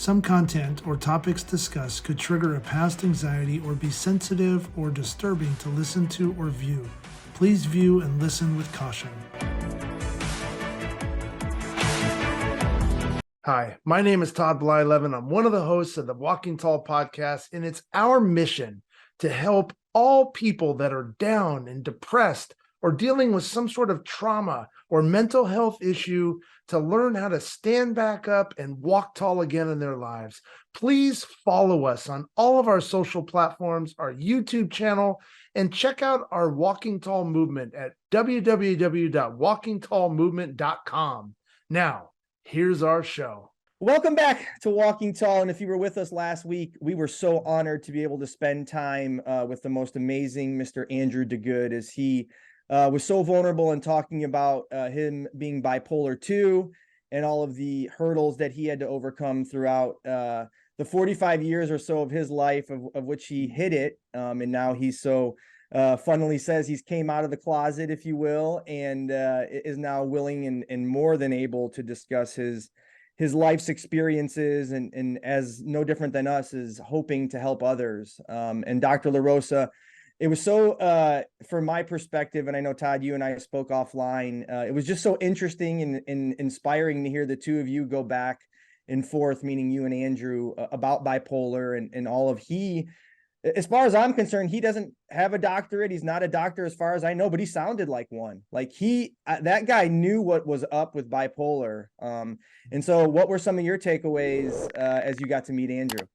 Some content or topics discussed could trigger a past anxiety or be sensitive or disturbing to listen to or view. Please view and listen with caution. Hi, my name is Todd Blyleven. I'm one of the hosts of the Walking Tall podcast, and it's our mission to help all people that are down and depressed or dealing with some sort of trauma or mental health issue to learn how to stand back up and walk tall again in their lives. Please follow us on all of our social platforms, our YouTube channel, and check out our Walking Tall movement at www.walkingtallmovement.com. Now, here's our show. Welcome back to Walking Tall. And if you were with us last week, we were so honored to be able to spend time with the most amazing Mr. Andrew DeGood, as he was so vulnerable in talking about him being bipolar 2 and all of the hurdles that he had to overcome throughout the 45 years or so of his life, of which he hid it. And now he's so funnily says he's came out of the closet, if you will, and is now willing and more than able to discuss his life's experiences, and as no different than us, is hoping to help others. And Dr. LaRosa, it was so, from my perspective, and I know, Todd, you and I spoke offline, it was just so interesting and inspiring to hear the two of you go back and forth, meaning you and Andrew, about bipolar and all of as far as I'm concerned, he doesn't have a doctorate. He's not a doctor as far as I know, but he sounded like one. Like that guy knew what was up with bipolar. And so what were some of your takeaways as you got to meet Andrew?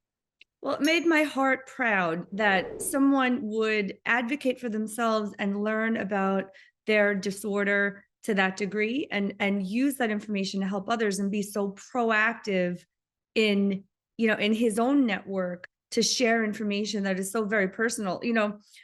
Well, it made my heart proud that someone would advocate for themselves and learn about their disorder to that degree and use that information to help others and be so proactive in his own network to share information that is so very personal.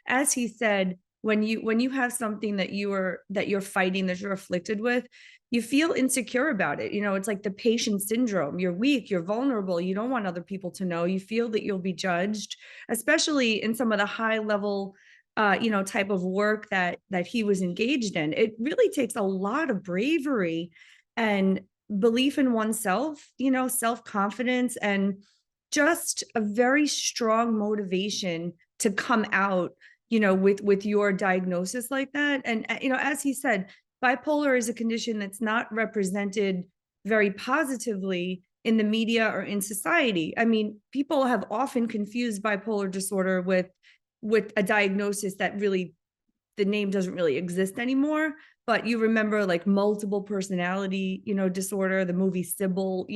As he said, when you have something that you're fighting, that you're afflicted with, you feel insecure about it. It's like the patient syndrome. You're weak, you're vulnerable. You don't want other people to know. You feel that you'll be judged, especially in some of the high level, type of work that he was engaged in. It really takes a lot of bravery and belief in oneself, self-confidence, and just a very strong motivation to come out, with your diagnosis like that. And, as he said, bipolar is a condition that's not represented very positively in the media or in society. I mean, people have often confused bipolar disorder with a diagnosis that really, the name doesn't really exist anymore. But you remember, like, multiple personality, disorder, the movie Sybil,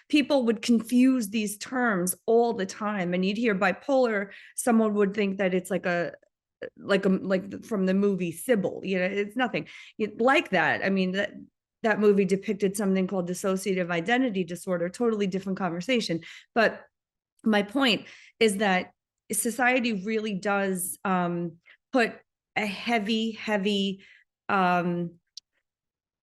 people would confuse these terms all the time. And you'd hear bipolar, someone would think that it's like from the movie Sybil, it's nothing like that. I mean, that movie depicted something called dissociative identity disorder, totally different conversation. But my point is that society really does put a heavy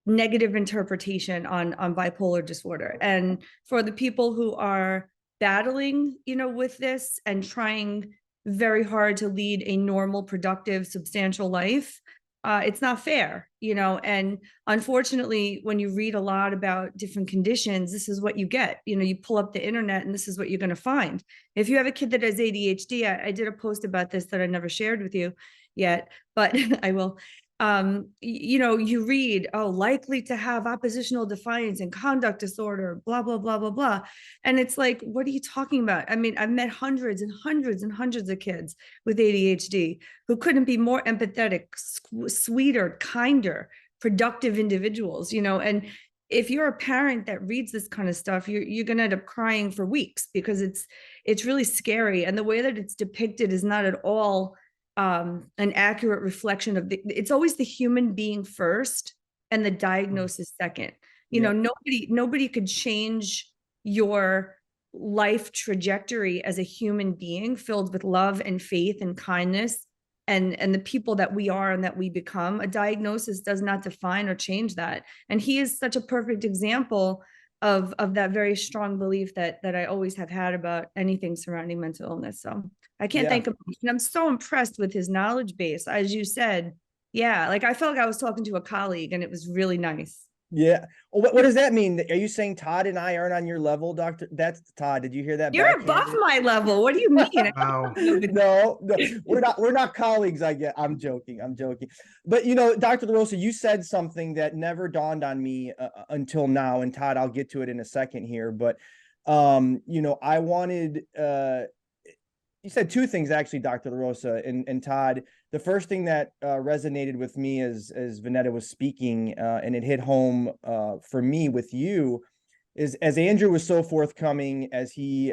negative interpretation on bipolar disorder. And for the people who are battling, with this and trying very hard to lead a normal, productive, substantial life, it's not fair, and unfortunately, when you read a lot about different conditions, this is what you get. You pull up the internet and this is what you're going to find. If you have a kid that has ADHD, I did a post about this that I never shared with you yet, but I will. You read, likely to have oppositional defiance and conduct disorder, blah, blah, blah, blah, blah. And it's like, what are you talking about? I mean, I've met hundreds and hundreds and hundreds of kids with ADHD who couldn't be more empathetic, sweeter, kinder, productive individuals, and if you're a parent that reads this kind of stuff, you're going to end up crying for weeks, because it's really scary. And the way that it's depicted is not at all an accurate reflection of it's always the human being first and the diagnosis second. Nobody could change your life trajectory as a human being filled with love and faith and kindness and the people that we are and that we become. A diagnosis does not define or change that. And he is such a perfect example of that very strong belief that I always have had about anything surrounding mental illness. So I can't thank him. And I'm so impressed with his knowledge base. As you said, like I felt like I was talking to a colleague, and it was really nice. Yeah. Well, what does that mean? Are you saying Todd and I aren't on your level, Doctor? That's Todd. Did you hear that? You're above backhanded? my level. What do you mean? Wow. No, we're not colleagues. I'm joking. But Dr. LaRosa, you said something that never dawned on me until now. And Todd, I'll get to it in a second here. But I wanted you said two things actually, Dr. LaRosa and Todd. The first thing that resonated with me as Vanetta was speaking, and it hit home for me with you, is as Andrew was so forthcoming as he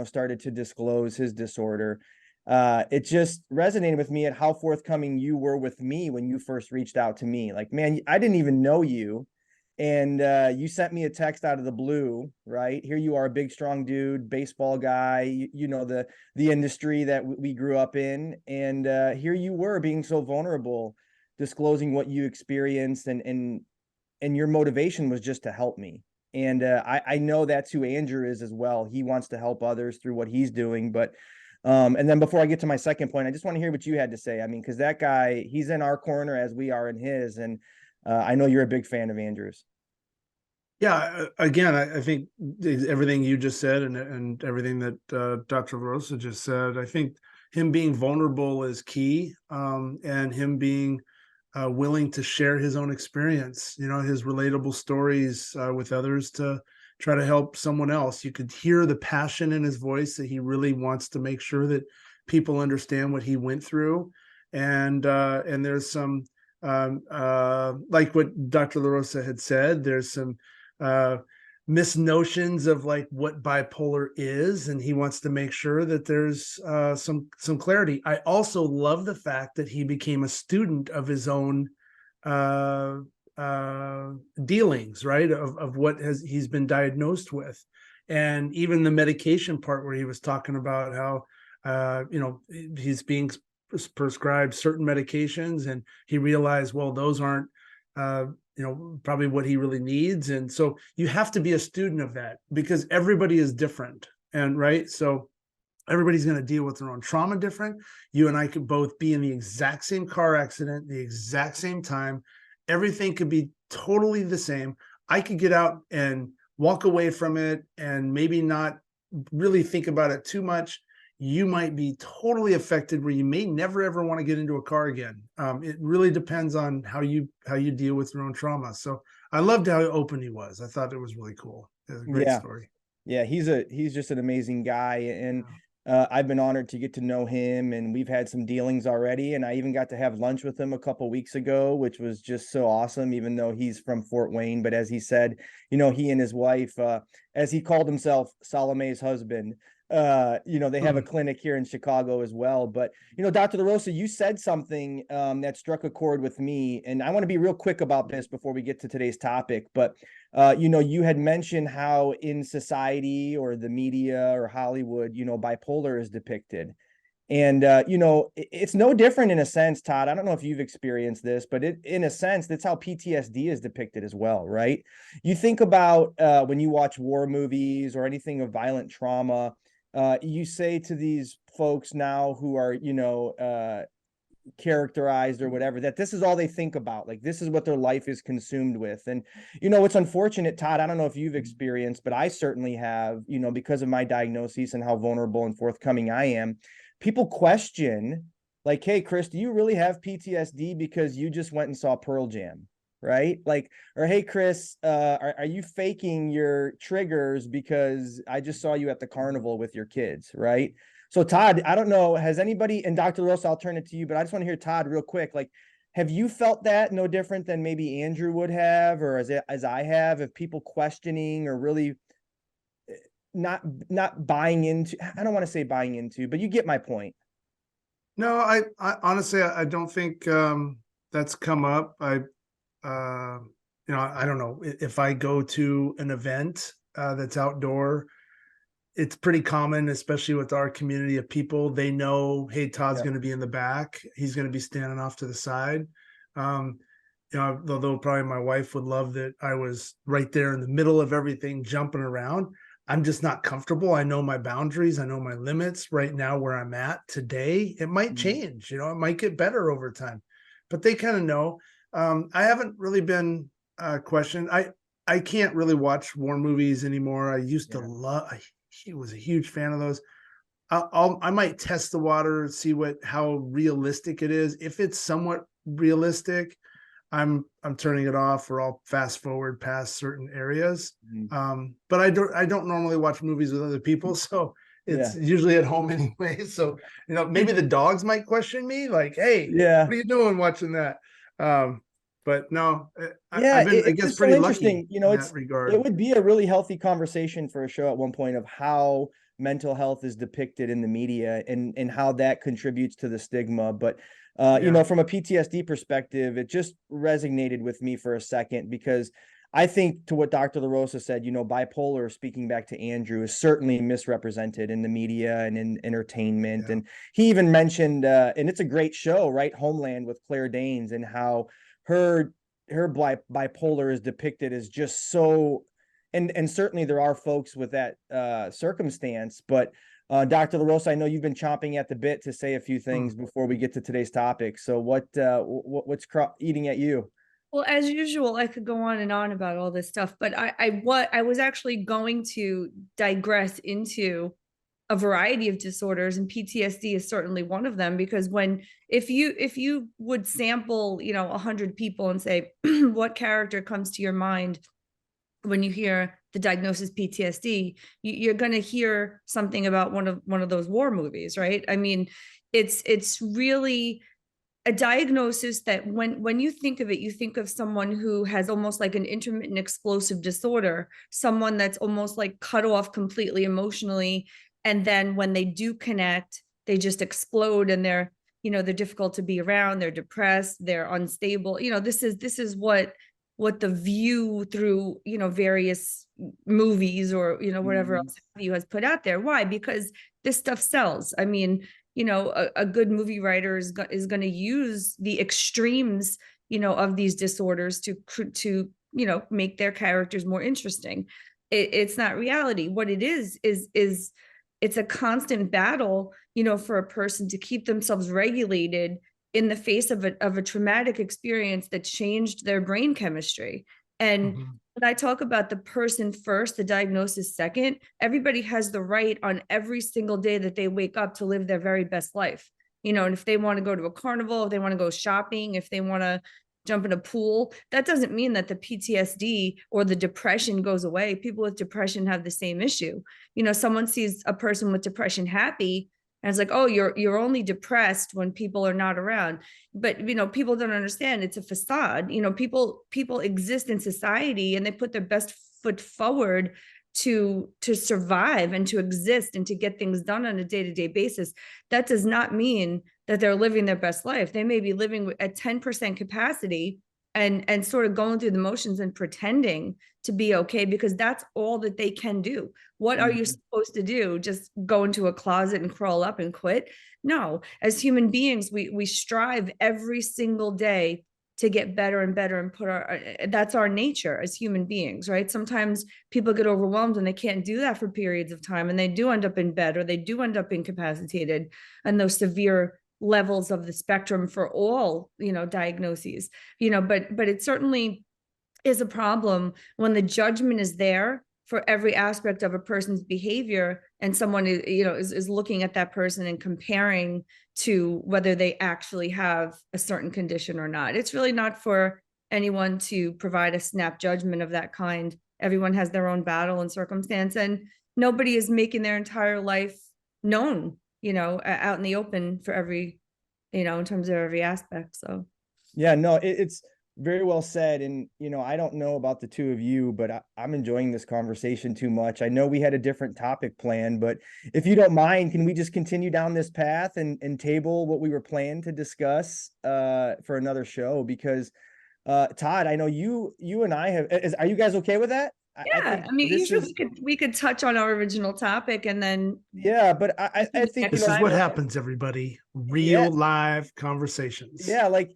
started to disclose his disorder. It just resonated with me at how forthcoming you were with me when you first reached out to me. Like, man, I didn't even know you. And you sent me a text out of the blue, right? Here you are, a big, strong dude, baseball guy, the industry that we grew up in. And here you were being so vulnerable, disclosing what you experienced, and your motivation was just to help me. And I know that's who Andrew is as well. He wants to help others through what he's doing. But and then before I get to my second point, I just want to hear what you had to say. I mean, because that guy, he's in our corner as we are in his. And I know you're a big fan of Andrew's. Yeah, again, I think everything you just said and everything that Dr. LaRosa just said, I think him being vulnerable is key, and him being willing to share his own experience, his relatable stories with others to try to help someone else. You could hear the passion in his voice that he really wants to make sure that people understand what he went through. And there's some, like what Dr. LaRosa had said, there's some misnotions of like what bipolar is, and he wants to make sure that there's some clarity. I also love the fact that he became a student of his own dealings, right, of what he's been diagnosed with, and even the medication part where he was talking about how he's being prescribed certain medications, and he realized, well, those aren't probably what he really needs. And so you have to be a student of that, because everybody is different. And right. So everybody's going to deal with their own trauma different. You and I could both be in the exact same car accident, the exact same time. Everything could be totally the same. I could get out and walk away from it and maybe not really think about it too much. You might be totally affected where you may never ever want to get into a car again. It really depends on how you deal with your own trauma. So I loved how open he was. I thought it was really cool. It was a great story. Yeah, he's just an amazing guy, and I've been honored to get to know him, and we've had some dealings already, and I even got to have lunch with him a couple weeks ago, which was just so awesome, even though he's from Fort Wayne. But as he said, he and his wife, as he called himself, Salome's husband, they have a clinic here in Chicago as well. But, Dr. LaRosa, you said something that struck a chord with me, and I want to be real quick about this before we get to today's topic. But, you had mentioned how in society or the media or Hollywood, bipolar is depicted. And, it's no different in a sense, Todd. I don't know if you've experienced this, but in a sense, that's how PTSD is depicted as well, right? You think about when you watch war movies or anything of violent trauma, you say to these folks now who are, characterized or whatever, that this is all they think about. Like, this is what their life is consumed with. And, it's unfortunate, Todd, I don't know if you've experienced, but I certainly have, because of my diagnosis and how vulnerable and forthcoming I am. People question, like, hey, Chris, do you really have PTSD because you just went and saw Pearl Jam? Right? Like, or hey, Chris, are you faking your triggers because I just saw you at the carnival with your kids? Right? So, Todd, I don't know, has anybody, and Dr. LaRosa, I'll turn it to you, but I just want to hear Todd real quick. Like, have you felt that no different than maybe Andrew would have, or as I have, of people questioning or really not buying into? I don't want to say buying into, but you get my point. No, I honestly, I don't think that's come up. I don't know if I go to an event that's outdoor, it's pretty common, especially with our community of people. They know, hey, Todd's going to be in the back. He's going to be standing off to the side. Although probably my wife would love that I was right there in the middle of everything, jumping around. I'm just not comfortable. I know my boundaries. I know my limits right now where I'm at today. It might change, it might get better over time, but they kind of know. I haven't really been question. I can't really watch war movies anymore. I used to love. I was a huge fan of those. I might test the water, see how realistic it is. If it's somewhat realistic, I'm turning it off, or I'll fast forward past certain areas. But I don't normally watch movies with other people, so it's usually at home anyway. So maybe the dogs might question me, like, "Hey, what are you doing watching that?" But no, I've been, I guess, pretty lucky in that regard. It would be a really healthy conversation for a show at one point of how mental health is depicted in the media and how that contributes to the stigma. But from a PTSD perspective, it just resonated with me for a second, because I think, to what Dr. LaRosa said, bipolar, speaking back to Andrew, is certainly misrepresented in the media and in entertainment. And he even mentioned, and it's a great show, right? Homeland, with Claire Danes, and how her bipolar is depicted as just so, and certainly there are folks with that circumstance. But Dr. LaRosa, I know you've been chomping at the bit to say a few things before we get to today's topic. So what's eating at you? Well, as usual, I could go on and on about all this stuff, but I was actually going to digress into a variety of disorders, and PTSD is certainly one of them, because if you would sample 100 people and say what character comes to your mind when you hear the diagnosis PTSD, you're going to hear something about one of those war movies, right? I mean, it's really a diagnosis that when you think of it, you think of someone who has almost like an intermittent explosive disorder, someone that's almost like cut off completely emotionally. And then when they do connect, they just explode, and they're difficult to be around. They're depressed. They're unstable. This is what the View, through various movies or whatever else you has put out there. Why? Because this stuff sells. I mean, a good movie writer is going to use the extremes of these disorders to make their characters more interesting. It's not reality. What it is it's a constant battle, for a person to keep themselves regulated in the face of a traumatic experience that changed their brain chemistry. And when I talk about the person first, the diagnosis second, everybody has the right on every single day that they wake up to live their very best life. And if they want to go to a carnival, if they want to go shopping, if they want to jump in a pool, that doesn't mean that the PTSD or the depression goes away. People with depression have the same issue. Someone sees a person with depression happy, and it's like, oh, you're only depressed when people are not around. But people don't understand, it's a facade. People exist in society, and they put their best foot forward to survive and to exist and to get things done on a day-to-day basis. That does not mean that they're living their best life. They may be living at 10% capacity and sort of going through the motions and pretending to be okay, because that's all that they can do. What are you supposed to do? Just go into a closet and crawl up and quit? No. As human beings, we strive every single day to get better and better and that's our nature as human beings, right? Sometimes people get overwhelmed and they can't do that for periods of time, and they do end up in bed, or they do end up incapacitated, and those severe levels of the spectrum for all diagnoses, but it certainly is a problem when the judgment is there for every aspect of a person's behavior, and someone is looking at that person and comparing to whether they actually have a certain condition or not. It's really not for anyone to provide a snap judgment of that kind. Everyone has their own battle and circumstance, and nobody is making their entire life known out in the open for every, in terms of every aspect. So yeah, no, it's very well said. And, I don't know about the two of you, but I'm enjoying this conversation too much. I know we had a different topic planned, but if you don't mind, can we just continue down this path and table what we were planning to discuss for another show? Because Todd, I know you and I are you guys okay with that? Yeah, I mean, usually we could touch on our original topic and then. Yeah, but I think this is what happens, everybody. Real live conversations. Yeah, like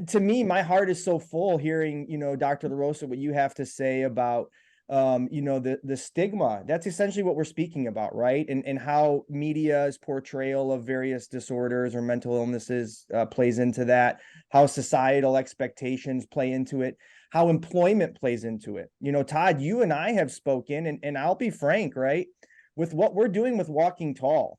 to me, my heart is so full hearing, Dr. LaRosa, what you have to say about the stigma. That's essentially what we're speaking about, right? And how media's portrayal of various disorders or mental illnesses plays into that, how societal expectations play into it, how employment plays into it. Todd, you and I have spoken, and I'll be frank, right? With what we're doing with Walking Tall,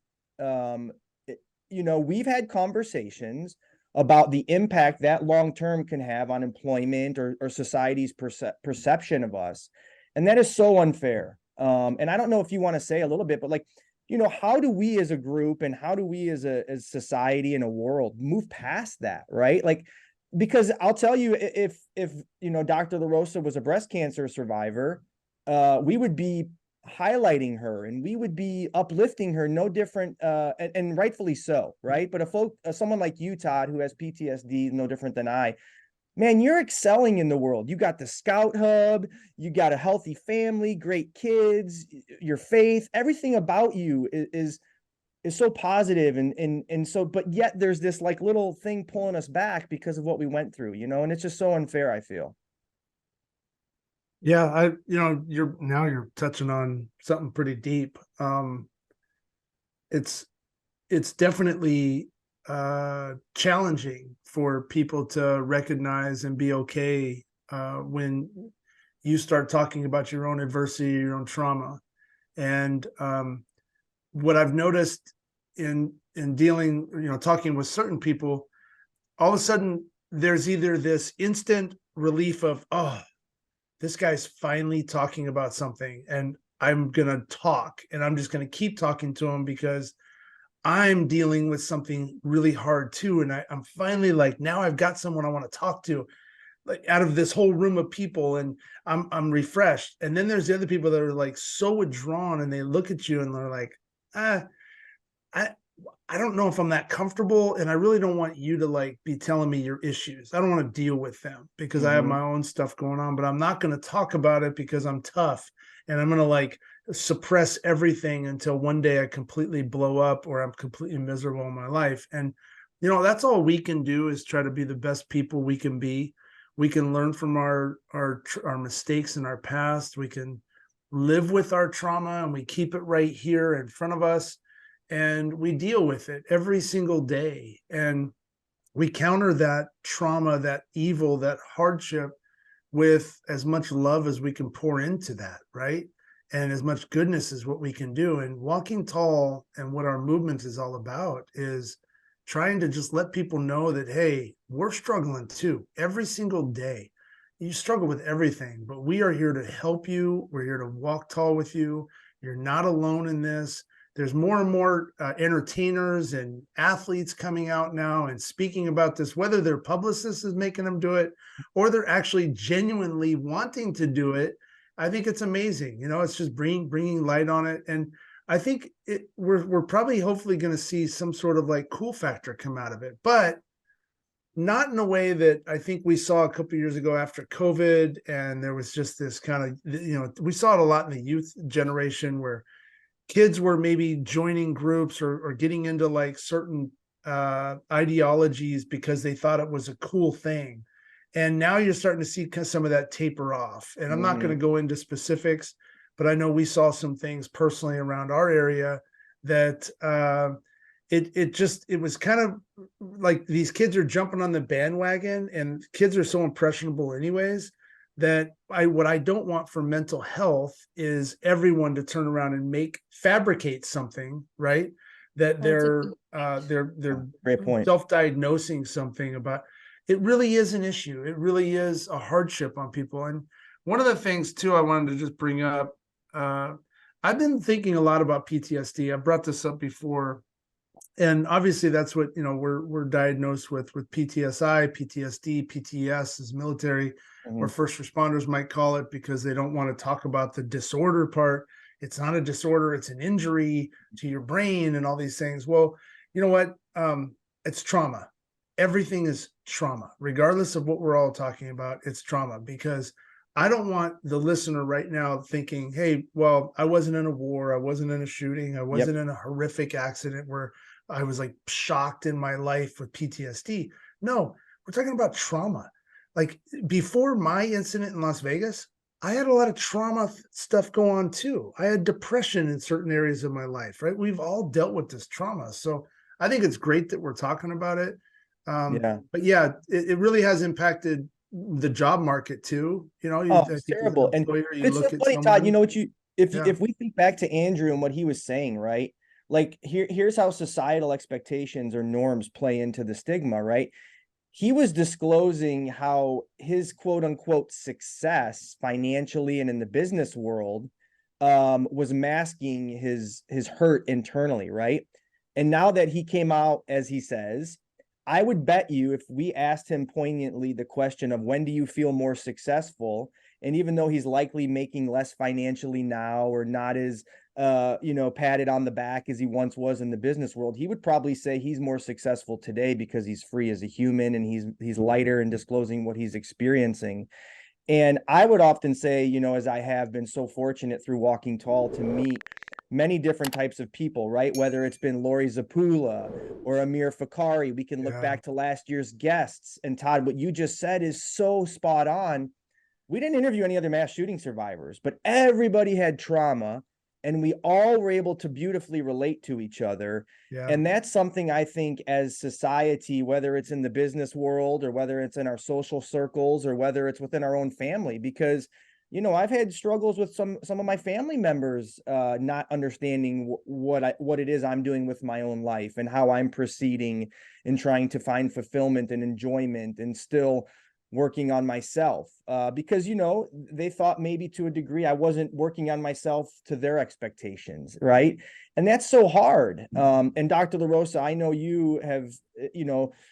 we've had conversations about the impact that long-term can have on employment or society's perception of us. And that is so unfair. And I don't know if you want to say a little bit, but how do we as a group and how do we as society and a world move past that, right? Because I'll tell you, if Dr. LaRosa was a breast cancer survivor, we would be highlighting her and we would be uplifting her, no different, and rightfully so, right? But someone like you, Todd, who has PTSD, no different than I, man, you're excelling in the world. You got the Scout Hub, you got a healthy family, great kids, your faith, everything about you is so positive. And so, but yet there's this little thing pulling us back because of what we went through, and it's just so unfair, I feel. Yeah, you're touching on something pretty deep. It's definitely challenging for people to recognize and be okay when you start talking about your own adversity, your own trauma. And what I've noticed in dealing, talking with certain people, all of a sudden there's either this instant relief of, oh, this guy's finally talking about something and I'm going to talk and I'm just going to keep talking to him because I'm dealing with something really hard too. And I'm finally now I've got someone I want to talk to, out of this whole room of people, and I'm refreshed. And then there's the other people that are so withdrawn and they look at you and they're like, I don't know if I'm that comfortable, and I really don't want you to be telling me your issues. I don't want to deal with them because I have my own stuff going on, but I'm not going to talk about it because I'm tough and I'm going to suppress everything until one day I completely blow up or I'm completely miserable in my life. And, that's all we can do is try to be the best people we can be. We can learn from our mistakes in our past. We can live with our trauma and we keep it right here in front of us. And we deal with it every single day. And we counter that trauma, that evil, that hardship with as much love as we can pour into that, right? And as much goodness as what we can do. And Walking Tall and what our movement is all about is trying to just let people know that, hey, we're struggling too. Every single day, you struggle with everything, but we are here to help you. We're here to walk tall with you. You're not alone in this. There's more and more entertainers and athletes coming out now and speaking about this, whether their publicist is making them do it or they're actually genuinely wanting to do it. I think it's amazing. It's just bringing light on it. And I think we're probably hopefully going to see some sort of cool factor come out of it, but not in a way that I think we saw a couple of years ago after COVID. And there was just this kind of, we saw it a lot in the youth generation where kids were maybe joining groups or getting into certain ideologies because they thought it was a cool thing. And now you're starting to see some of that taper off. And I'm not going to go into specifics, but I know we saw some things personally around our area that it was kind of these kids are jumping on the bandwagon, and kids are so impressionable anyways, that what I don't want for mental health is everyone to turn around and fabricate something, right? That they're great point. Self-diagnosing something about. It really is an issue. It really is a hardship on people. And one of the things too, I wanted to just bring up, I've been thinking a lot about PTSD. I brought this up before. And obviously that's what, we're diagnosed with PTSI, PTSD, PTS is military, or first responders might call it because they don't want to talk about the disorder part. It's not a disorder, it's an injury to your brain and all these things. Well, you know what? It's trauma. Everything is trauma, regardless of what we're all talking about. It's trauma, because I don't want the listener right now thinking, hey, well, I wasn't in a war. I wasn't in a shooting. I wasn't in a horrific accident where I was shocked in my life with PTSD. No, we're talking about trauma. Before my incident in Las Vegas, I had a lot of trauma stuff go on too. I had depression in certain areas of my life, right? We've all dealt with this trauma. So I think it's great that we're talking about it. Yeah. But yeah, it really has impacted the job market too. You know, Oh, I it's think as an terrible. And employer, you it's so look at funny, Todd, you someone. know what Yeah, if we think back to Andrew and what he was saying, right? Like here's how societal expectations or norms play into the stigma, right? He was disclosing how his quote unquote success financially and in the business world was masking his hurt internally, right? And now that he came out, as he says, I would bet you if we asked him poignantly the question of when do you feel more successful, and even though he's likely making less financially now or not as patted on the back as he once was in the business world, he would probably say he's more successful today because he's free as a human and he's lighter in disclosing what he's experiencing. And I would often say, as I have been so fortunate through Walking Tall to meet many different types of people, right? Whether it's been Lori Zapula or Amir Fakari, we can look yeah, back to last year's guests. And Todd, what you just said is so spot on. We didn't interview any other mass shooting survivors, but everybody had trauma and we all were able to beautifully relate to each other. yeah, And that's something I think as society, whether it's in the business world or whether it's in our social circles or whether it's within our own family, because I've had struggles with some of my family members not understanding what it is I'm doing with my own life and how I'm proceeding in trying to find fulfillment and enjoyment and still working on myself because they thought maybe to a degree I wasn't working on myself to their expectations, right? And that's so hard. And Dr. LaRosa, I know you have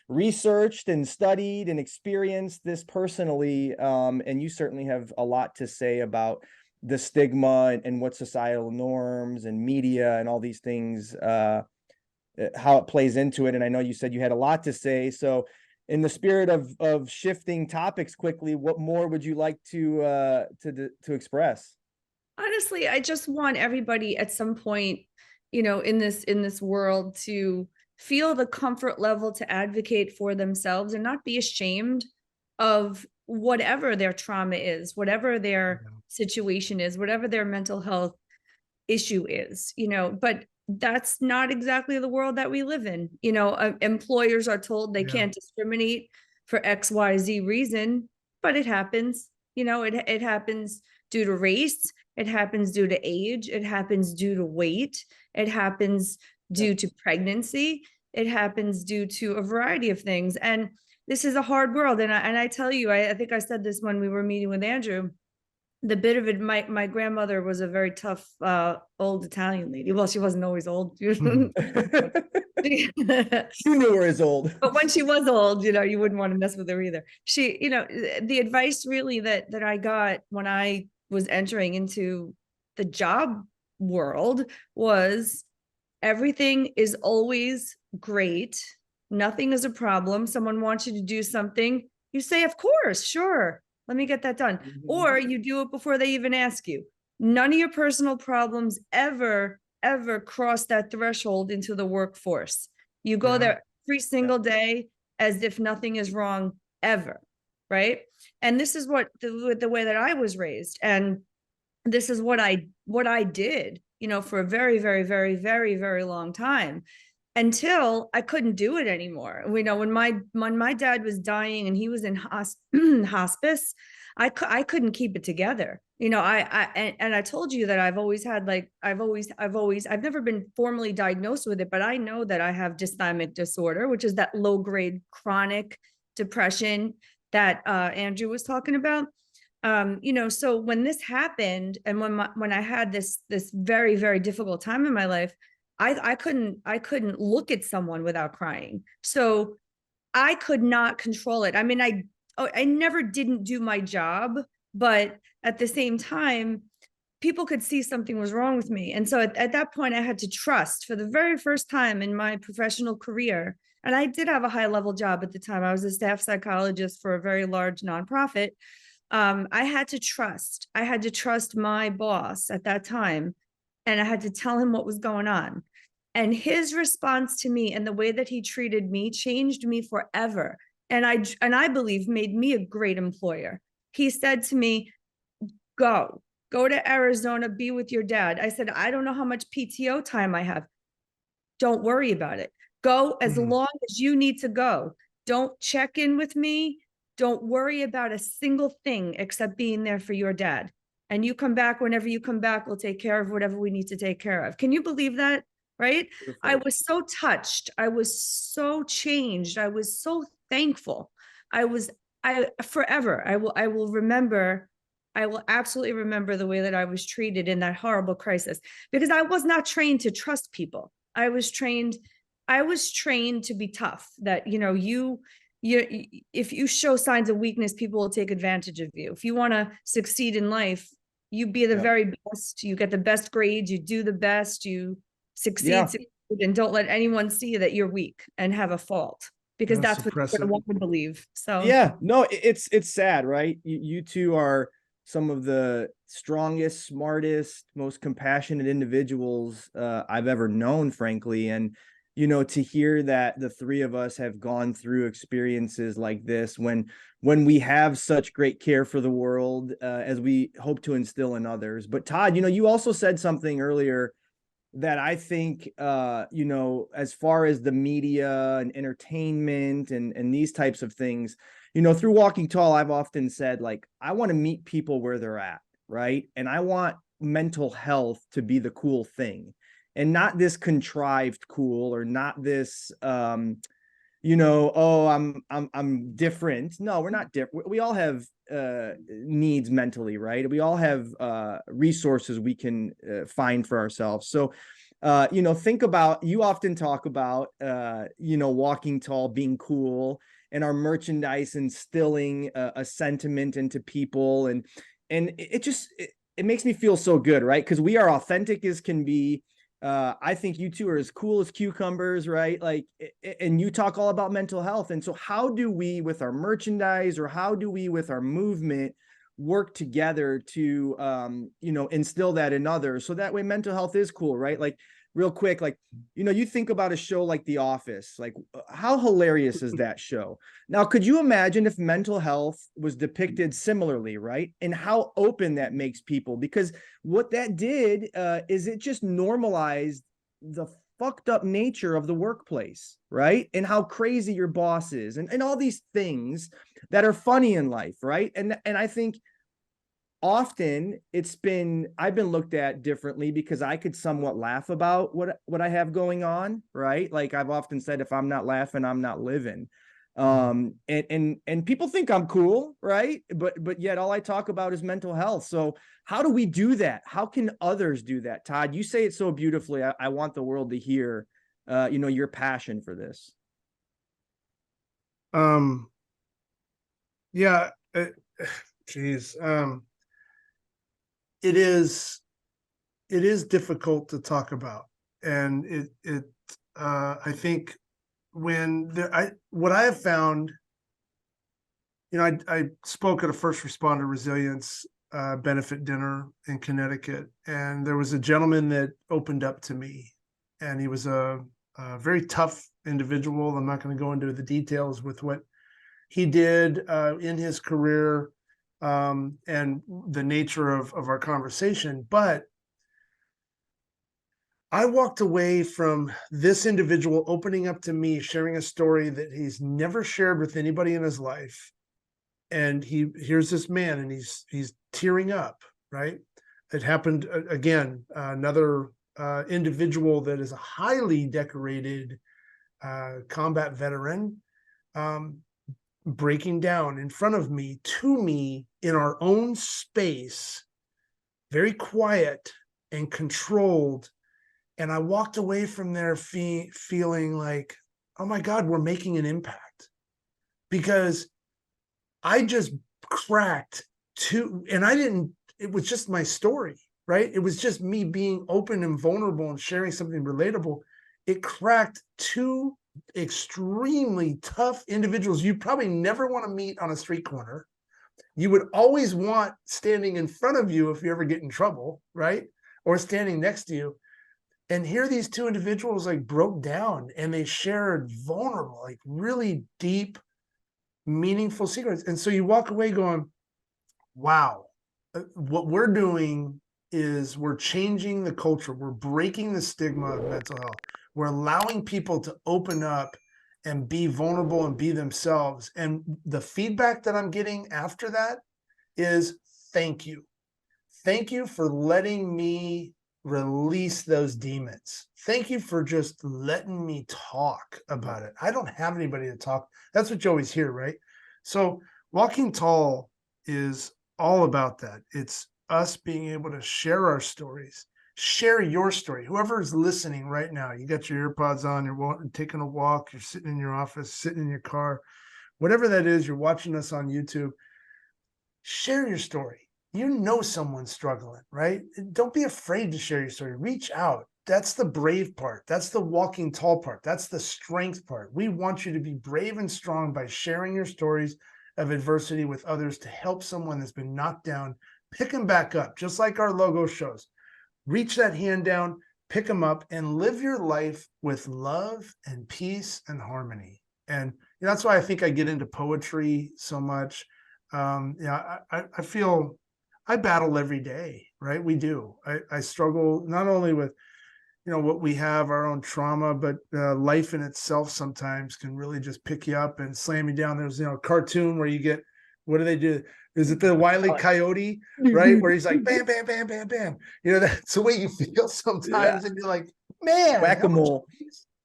researched and studied and experienced this personally, and you certainly have a lot to say about the stigma and what societal norms and media and all these things, how it plays into it. And I know you said you had a lot to say, so in the spirit of shifting topics quickly, what more would you like to express? Honestly, I just want everybody at some point, in this world to feel the comfort level to advocate for themselves and not be ashamed of whatever their trauma is, whatever their situation is, whatever their mental health issue is, but that's not exactly the world that we live in. Employers are told they yeah, can't discriminate for XYZ reason, but it happens. It happens due to race, it happens due to age, it happens due to weight, it happens due to pregnancy, it happens due to a variety of things. And this is a hard world. And I tell you, I think I said this when we were meeting with Andrew, the bit of it, my grandmother was a very tough old Italian lady. Well, she wasn't always old. You knew her as old. But when she was old, you wouldn't want to mess with her either. She, the advice really that I got when I was entering into the job world was everything is always great. Nothing is a problem. Someone wants you to do something. You say, of course, sure. Let me get that done. Or you do it before they even ask you. None of your personal problems ever cross that threshold into the workforce. You go there every single day as if nothing is wrong ever, right? And this is what the way that I was raised, and this is what I did, for a very, very, very, very, very long time, until I couldn't do it anymore. When my dad was dying and he was in hospice, I couldn't keep it together. I told you that I've always had I've never been formally diagnosed with it, but I know that I have dysthymic disorder, which is that low grade chronic depression that Andrew was talking about. So when this happened and when I had this very, very difficult time in my life, I couldn't look at someone without crying. So I could not control it. I mean, I never didn't do my job, but at the same time, people could see something was wrong with me. And so at that point, I had to trust for the very first time in my professional career. And I did have a high level job at the time. I was a staff psychologist for a very large nonprofit. I had to trust my boss at that time. And I had to tell him what was going on. And his response to me and the way that he treated me changed me forever. And I believe made me a great employer. He said to me, go to Arizona, be with your dad. I said, I don't know how much PTO time I have. Don't worry about it. Go as long as you need to go. Don't check in with me. Don't worry about a single thing except being there for your dad. And you come back whenever you come back, we'll take care of whatever we need to take care of. Can you believe that? Right? Beautiful. I was so touched. I was so changed. I was so thankful. I forever, I will remember, I will absolutely remember the way that I was treated in that horrible crisis, because I was not trained to trust people. I was trained to be tough, that, you if you show signs of weakness, people will take advantage of you. If you want to succeed in life, you be the very best, you get the best grades, you do the best, you succeed, and don't let anyone see that you're weak and have a fault, because that's what you're going to want to believe. So no, it's sad, right? You two are some of the strongest, smartest, most compassionate individuals I've ever known, frankly. And, to hear that the three of us have gone through experiences like this, when we have such great care for the world, as we hope to instill in others. But Todd, you also said something earlier that I think, as far as the media and entertainment and these types of things, through Walking Tall, I've often said, like, I want to meet people where they're at, right? And I want mental health to be the cool thing, and not this contrived cool, or not this, oh, I'm different. No, we're not different. We all have needs mentally, right? We all have resources we can find for ourselves. So, think about, you often talk about, Walking Tall being cool, and our merchandise instilling a sentiment into people. And it makes me feel so good, right? Because we are authentic as can be. I think you two are as cool as cucumbers, right? Like, and you talk all about mental health. And so how do we, with our merchandise, or how do we with our movement, work together to, instill that in others, so that way mental health is cool, right? Like, real quick, like, you think about a show like The Office, like, how hilarious is that show? Now, could you imagine if mental health was depicted similarly, right? And how open that makes people, because what that did is it just normalized the fucked up nature of the workplace, right? And how crazy your boss is, and all these things that are funny in life, right? And I think often I've been looked at differently because I could somewhat laugh about what I have going on, right? Like, I've often said, if I'm not laughing, I'm not living. And people think I'm cool, right? But yet all I talk about is mental health. So how do we do that? How can others do that? Todd, you say it so beautifully. I want the world to hear, your passion for this. Yeah, geez. It is difficult to talk about. And I think what I have found, I spoke at a first responder resilience benefit dinner in Connecticut, and there was a gentleman that opened up to me, and he was a very tough individual. I'm not going to go into the details with what he did in his career, and the nature of our conversation. But I walked away from this individual opening up to me, sharing a story that he's never shared with anybody in his life. And here's this man, and he's tearing up, right? It happened again, another individual that is a highly decorated combat veteran, breaking down in front of me, to me, in our own space, very quiet and controlled. And I walked away from there feeling like, oh my God, we're making an impact, because I just cracked it was just my story, right? It was just me being open and vulnerable and sharing something relatable. It cracked two extremely tough individuals you probably never want to meet on a street corner. You would always want standing in front of you if you ever get in trouble, right? Or standing next to you. And here these two individuals like broke down, and they shared vulnerable, like really deep, meaningful secrets. And so you walk away going, wow, what we're doing is we're changing the culture. We're breaking the stigma of mental health. We're allowing people to open up and be vulnerable and be themselves. And the feedback that I'm getting after that is thank you. Thank you for letting me release those demons. Thank you for just letting me talk about it. I don't have anybody to talk. That's what you always hear, right? So Walking Tall is all about that. It's us being able to share our stories, share your story. Whoever is listening right now, you got your earpods on, you're taking a walk, you're sitting in your office, sitting in your car, whatever that is, you're watching us on YouTube, share your story. You know someone's struggling, right? Don't be afraid to share your story. Reach out. That's the brave part. That's the walking tall part. That's the strength part. We want you to be brave and strong by sharing your stories of adversity with others to help someone that's been knocked down, pick them back up, just like our logo shows. Reach that hand down, pick them up, and live your life with love and peace and harmony. And that's why I think I get into poetry so much. I feel I battle every day, right? We do. I struggle not only with, what we have, our own trauma, but life in itself sometimes can really just pick you up and slam you down. There's, a cartoon where you get, what do they do? Is it the Wile E. Coyote, right? Where he's like, bam, bam, bam, bam, bam. That's the way you feel sometimes. And you're like, man, Whack-a-mole.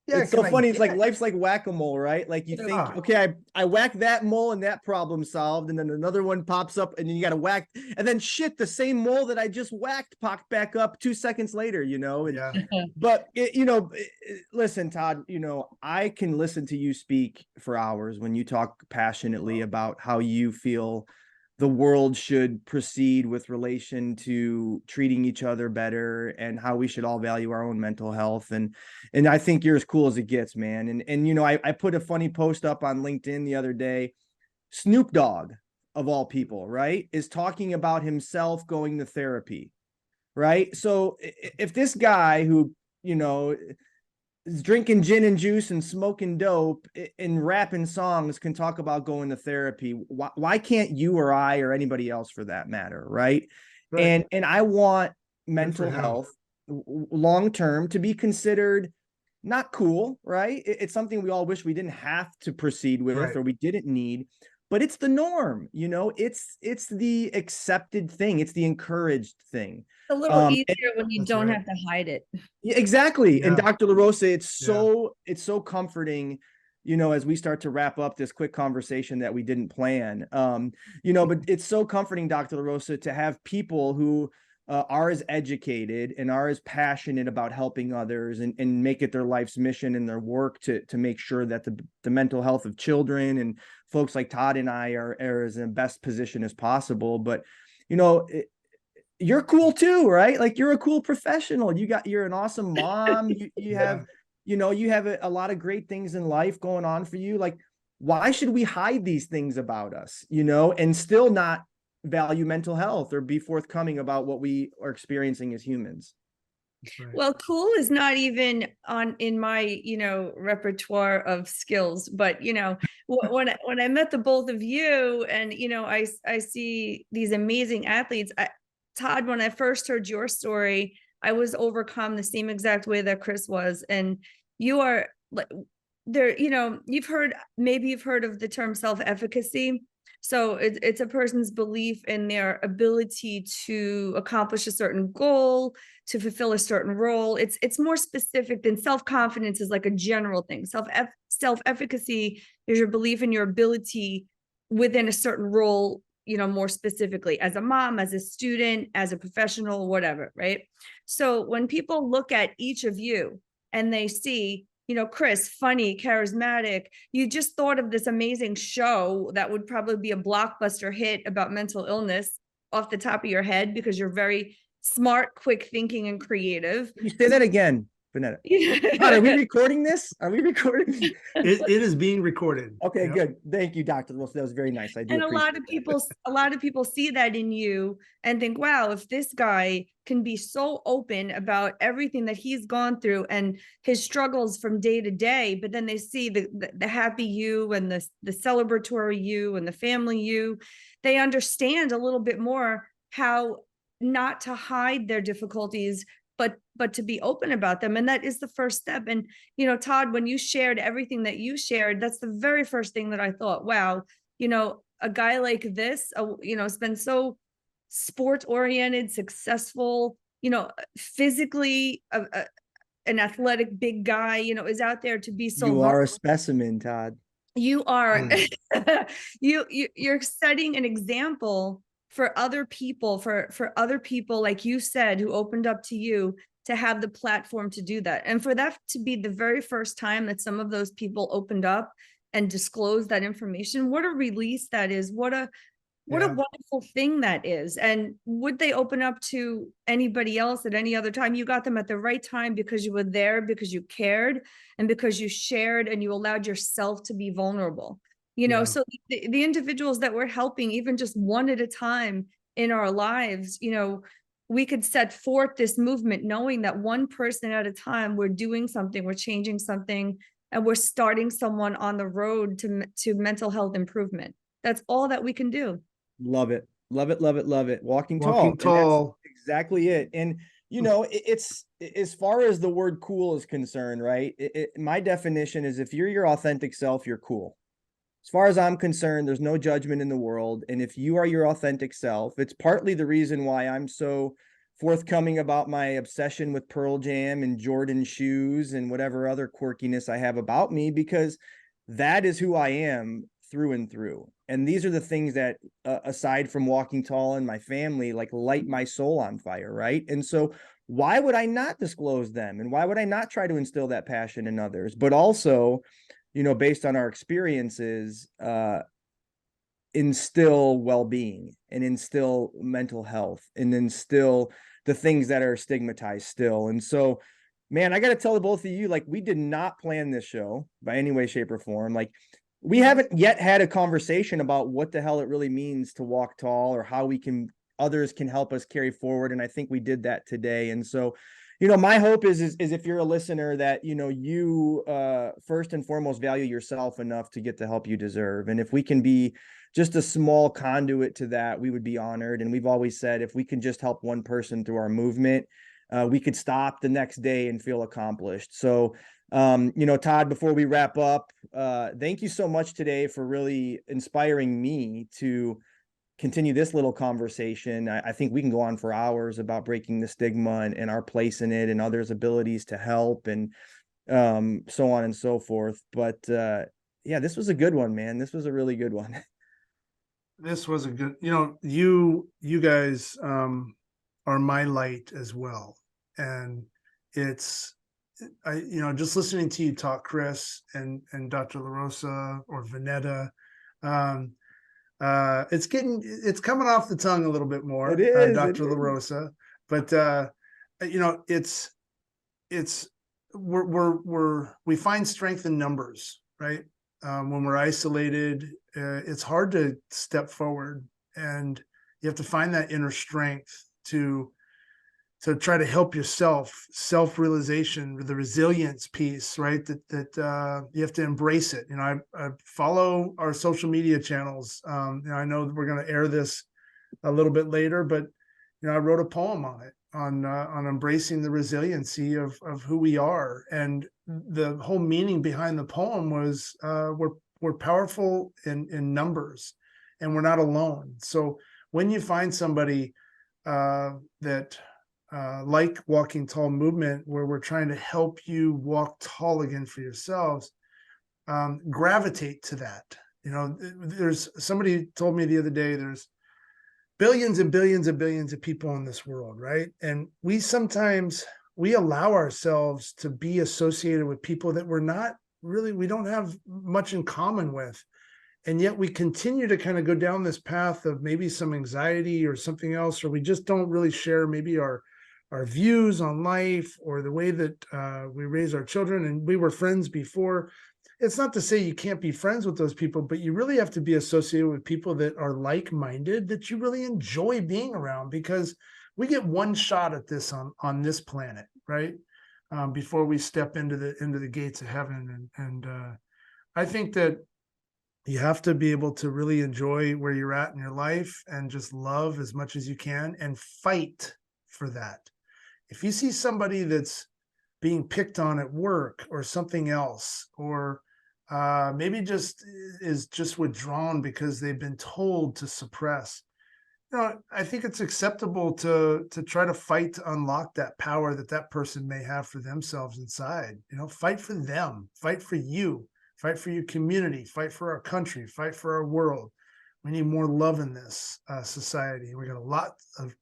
Yeah, it's so funny. It's like life's like whack-a-mole, right? Like you think, okay, I whack that mole and that problem solved, and then another one pops up, and then you got to whack, and then shit, the same mole that I just whacked popped back up 2 seconds later, But listen, Todd, I can listen to you speak for hours when you talk passionately about how you feel the world should proceed with relation to treating each other better and how we should all value our own mental health. And I think you're as cool as it gets, man. And I put a funny post up on LinkedIn the other day. Snoop Dogg, of all people, right, is talking about himself going to therapy, right? So if this guy who, is drinking gin and juice and smoking dope and rapping songs can talk about going to therapy, why can't you or I or anybody else for that matter, right? And I want mental health long-term to be considered not cool, right? It's something we all wish we didn't have to proceed with or we didn't need, but it's the norm, it's the accepted thing. It's the encouraged thing. A little easier when you don't have to hide it. Yeah, exactly. Yeah. And Dr. LaRosa, it's so comforting, as we start to wrap up this quick conversation that we didn't plan, but it's so comforting, Dr. LaRosa, to have people who are as educated and are as passionate about helping others and make it their life's mission and their work to make sure that the mental health of children and folks like Todd and I are as in the best position as possible. But, you're cool too, right? Like you're a cool professional. You're an awesome mom. You have, you have a lot of great things in life going on for you. Like, why should we hide these things about us, and still not value mental health or be forthcoming about what we are experiencing as humans? Well, cool is not even in my, repertoire of skills, but, when I met the both of you and, I see these amazing athletes, Todd, when I first heard your story, I was overcome the same exact way that Chris was. And you are there, you've heard of the term self-efficacy. So it's a person's belief in their ability to accomplish a certain goal, to fulfill a certain role. It's more specific than self-confidence is like a general thing. Self-efficacy is your belief in your ability within a certain role, more specifically as a mom, as a student, as a professional, whatever, right? So when people look at each of you and they see, Chris, funny, charismatic, you just thought of this amazing show that would probably be a blockbuster hit about mental illness off the top of your head because you're very smart, quick thinking, and creative. You say that again, Vanetta. Todd, are we recording this? Are we recording? It is being recorded. Okay, good. Thank you, Dr. Wilson. That was very nice. I do. And a lot of people see that in you and think, wow, if this guy can be so open about everything that he's gone through and his struggles from day to day, but then they see the happy you and the celebratory you and the family you, they understand a little bit more how not to hide their difficulties, but to be open about them. And that is the first step. And, you know, Todd, when you shared everything that you shared, that's the very first thing that I thought, wow, you know, a guy like this, you know, has been so sports oriented, successful, you know, physically an athletic big guy, you know, is out there to be so You are vulnerable. a specimen, Todd. You are you're setting an example for other people, for other people, like you said, who opened up to you, to have the platform to do that. And for that to be the very first time that some of those people opened up and disclosed that information, what a release that is. What a wonderful thing that is. And would they open up to anybody else at any other time? You got them at the right time because you were there, because you cared, and because you shared and you allowed yourself to be vulnerable. You know, so the individuals that we're helping, even just one at a time in our lives, you know, we could set forth this movement knowing that one person at a time, we're doing something, we're changing something, and we're starting someone on the road to mental health improvement. That's all that we can do. Love it. Love it. Love it. Love it. Walking Walking tall. And tall. that's exactly it. And, you know, it's as far as the word cool is concerned, right? My definition is if you're your authentic self, you're cool. As far as I'm concerned, there's no judgment in the world. And if you are your authentic self, it's partly the reason why I'm so forthcoming about my obsession with Pearl Jam and Jordan shoes and whatever other quirkiness I have about me, because that is who I am through and through. And these are the things that, aside from walking tall and my family, like light my soul on fire, right? And so why would I not disclose them? And why would I not try to instill that passion in others? But also, you know, based on our experiences, instill well-being and instill mental health and instill the things that are stigmatized still. And so, man, I got to tell the both of you, like, we did not plan this show by any way, shape, or form. Like, we haven't yet had a conversation about what the hell it really means to walk tall or how others can help us carry forward. And I think we did that today. And so, you know, my hope is if you're a listener that, you know, you first and foremost value yourself enough to get the help you deserve. And if we can be just a small conduit to that, we would be honored. And we've always said, if we can just help one person through our movement, we could stop the next day and feel accomplished. So, you know, Todd, before we wrap up, thank you so much today for really inspiring me to continue this little conversation. I think we can go on for hours about breaking the stigma and our place in it and others' abilities to help and so on and so forth. But yeah, this was a good one, man. This was a really good one. This was a good, you know, you guys are my light as well. And it's, you know, just listening to you talk, Chris and Dr. LaRosa or Vanetta, it's coming off the tongue a little bit more, It is, Dr. LaRosa, but you know, we find strength in numbers, right? When we're isolated, it's hard to step forward, and you have to find that inner strength to try to help yourself, self-realization, the resilience piece, right? That you have to embrace it. You know, I follow our social media channels. You know, I know that we're going to air this a little bit later, but you know, I wrote a poem on it, on embracing the resiliency of who we are. And the whole meaning behind the poem was we're powerful in numbers, and we're not alone. So when you find somebody that like Walking Tall movement, where we're trying to help you walk tall again for yourselves, gravitate to that. You know, there's somebody told me the other day, there's billions and billions and billions of people in this world, right? And we allow ourselves to be associated with people that we don't have much in common with. And yet we continue to kind of go down this path of maybe some anxiety or something else, or we just don't really share maybe our views on life or the way that we raise our children. And we were friends before. It's not to say you can't be friends with those people, but you really have to be associated with people that are like-minded, that you really enjoy being around, because we get one shot at this on this planet, right? Before we step into the gates of heaven. And I think that You have to be able to really enjoy where you're at in your life and just love as much as you can and fight for that. If you see somebody that's being picked on at work or something else, or maybe just is just withdrawn because they've been told to suppress, I think it's acceptable to try to fight to unlock that power that that person may have for themselves inside. Fight for them, fight for you, fight for your community, fight for our country, fight for our world. We need more love in this society. We got a lot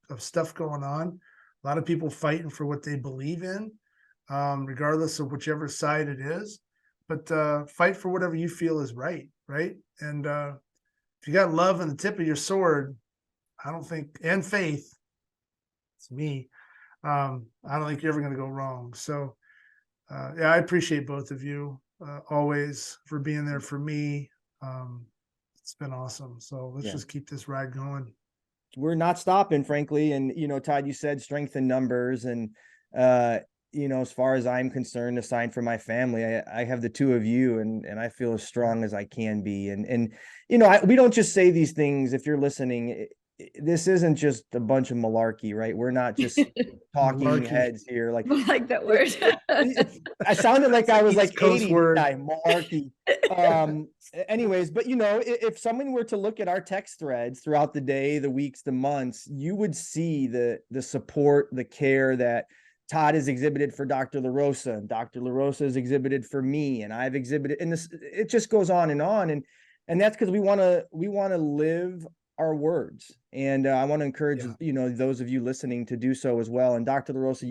of stuff going on, a lot of people fighting for what they believe in, regardless of whichever side it is. But fight for whatever you feel is right? And if you got love on the tip of your sword, I don't think, and faith, it's me, I don't think you're ever going to go wrong. So, I appreciate both of you always for being there for me. It's been awesome. So let's just keep this ride going. We're not stopping, frankly. And, Todd, you said strength in numbers. And, as far as I'm concerned, aside from my family, I have the two of you, and I feel as strong as I can be. And we don't just say these things. If you're listening, this isn't just a bunch of malarkey, right? We're not just talking heads here. Like, I like that word. I sounded like I was like 80 word. Malarkey. Anyways, but if someone were to look at our text threads throughout the day, the weeks, the months, you would see the support, the care that Todd has exhibited for Dr. LaRosa, and Dr. LaRosa has exhibited for me, and I've exhibited, and it just goes on. And that's because we want to live our words. And I want to encourage, those of you listening to do so as well. And Dr. LaRosa,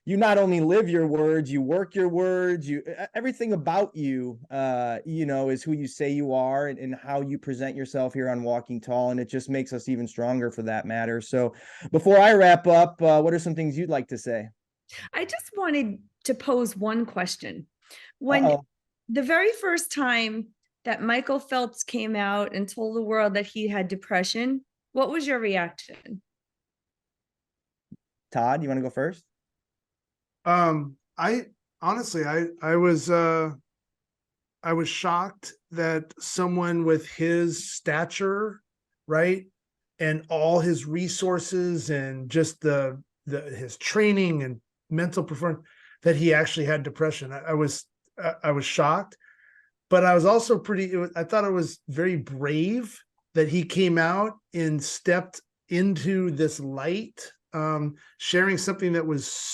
you not only live your words, you work your words, everything about you, is who you say you are, and how you present yourself here on Walking Tall. And it just makes us even stronger for that matter. So before I wrap up, what are some things you'd like to say? I just wanted to pose one question. When the very first time that Michael Phelps came out and told the world that he had depression, what was your reaction? Todd, you want to go first? I honestly, I was shocked that someone with his stature, right, and all his resources and just his training and mental performance, that he actually had depression. I was shocked, but I was also I thought it was very brave that he came out and stepped into this light, sharing something that was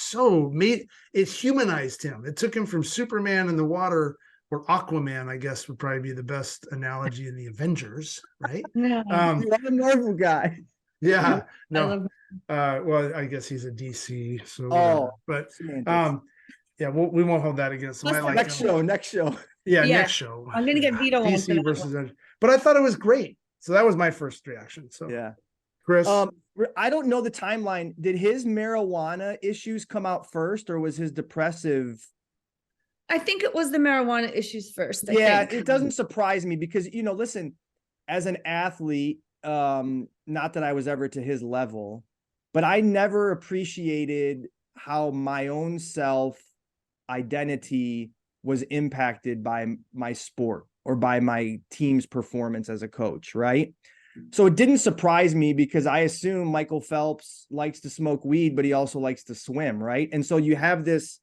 it humanized him. It took him from Superman in the water, or Aquaman, I guess would probably be the best analogy, in the Avengers, right? You're a Marvel guy. Yeah, no. Well, I guess he's a DC. So, but yeah, we won't hold that against him. Next show. Yeah, next show. I'm gonna get veto on DC versus, but I thought it was great. So that was my first reaction. So yeah, Chris. I don't know the timeline. Did his marijuana issues come out first, or was his depressive? I think it was the marijuana issues first. It doesn't surprise me because, listen, as an athlete, not that I was ever to his level, but I never appreciated how my own self identity was impacted by my sport or by my team's performance as a coach, right? So it didn't surprise me because I assume Michael Phelps likes to smoke weed, but he also likes to swim, right? And so you have this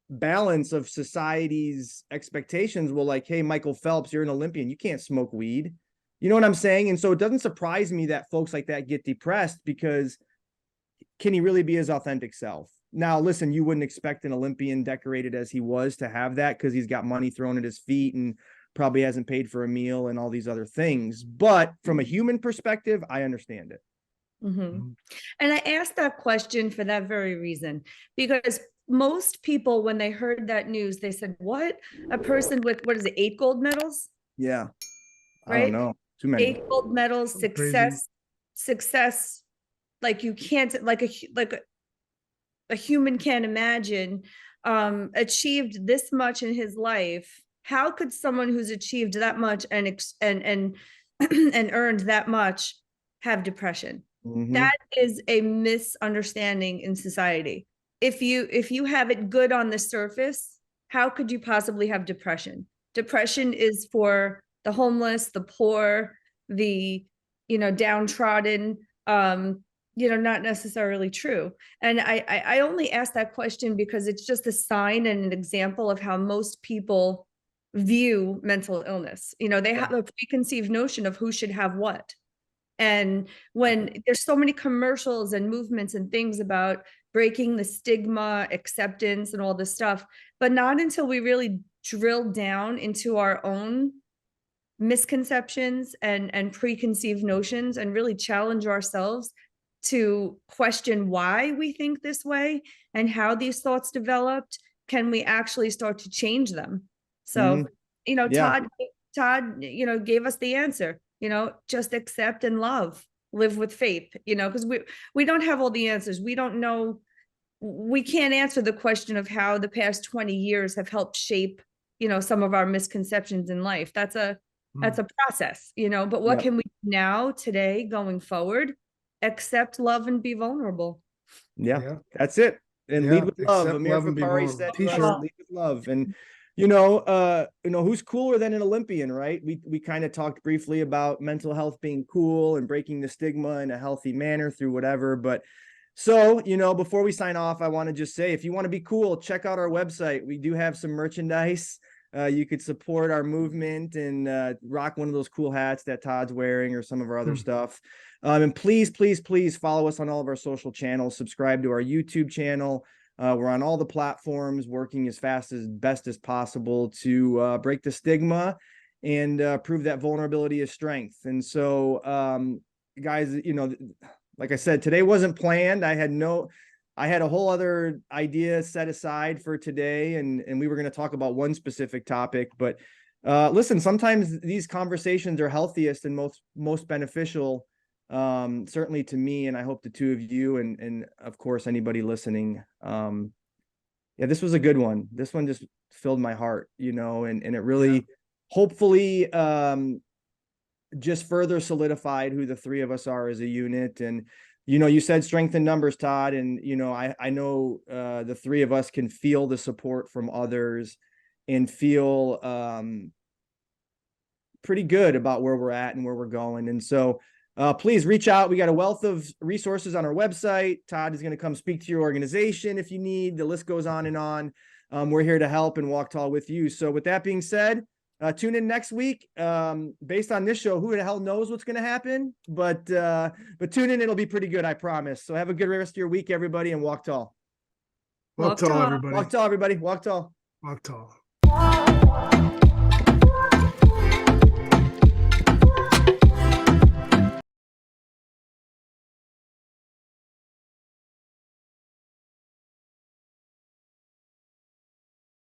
balance of society's expectations. Well, like, hey, Michael Phelps, you're an Olympian, you can't smoke weed. You know what I'm saying? And so it doesn't surprise me that folks like that get depressed, because can he really be his authentic self? Now, listen, you wouldn't expect an Olympian decorated as he was to have that, because he's got money thrown at his feet and probably hasn't paid for a meal and all these other things. But from a human perspective, I understand it. Mm-hmm. And I asked that question for that very reason, because most people, when they heard that news, they said, what? A person with, 8 gold medals? Yeah. Right? I don't know. Too many. 8 gold medals, success. Like you can't, like a human can't imagine, achieved this much in his life. How could someone who's achieved that much and earned that much have depression? Mm-hmm. That is a misunderstanding in society. If you have it good on the surface, how could you possibly have depression? Depression is for the homeless, the poor, the, downtrodden, not necessarily true. And I only ask that question because it's just a sign and an example of how most people view mental illness. They have a preconceived notion of who should have what. And when there's so many commercials and movements and things about breaking the stigma, acceptance, and all this stuff, but not until we really drill down into our own misconceptions and preconceived notions and really challenge ourselves to question why we think this way and how these thoughts developed, can we actually start to change them? So, Todd, gave us the answer, just accept and love, live with faith, because we don't have all the answers. We don't know, we can't answer the question of how the past 20 years have helped shape, some of our misconceptions in life. That's a process, but what can we do now, today, going forward? Accept, love, and be vulnerable. Yeah. That's it. And lead with love. Amir Fakari said, lead with love. And who's cooler than an Olympian, right? We kind of talked briefly about mental health being cool and breaking the stigma in a healthy manner through whatever. But so, before we sign off, I want to just say, if you want to be cool, check out our website. We do have some merchandise. You could support our movement and rock one of those cool hats that Todd's wearing or some of our other stuff. And please, please, please follow us on all of our social channels. Subscribe to our YouTube channel. We're on all the platforms, working as best as possible to break the stigma and prove that vulnerability is strength. And so, guys, like I said, today wasn't planned. I had a whole other idea set aside for today, and we were going to talk about one specific topic. But listen, sometimes these conversations are healthiest and most beneficial, certainly to me, and I hope the two of you, and of course anybody listening. This was a good one. This one just filled my heart, and it really, hopefully, just further solidified who the three of us are as a unit. And you said strength in numbers, Todd, and I know the three of us can feel the support from others and feel pretty good about where we're at and where we're going. And so please reach out. We got a wealth of resources on our website. Todd is going to come speak to your organization if you need. The list goes on and on. We're here to help and walk tall with you. So with that being said, tune in next week. Based on this show, who the hell knows what's going to happen? But tune in; it'll be pretty good, I promise. So have a good rest of your week, everybody, and walk tall. Walk tall, everybody. Walk tall, everybody. Walk tall. Walk tall.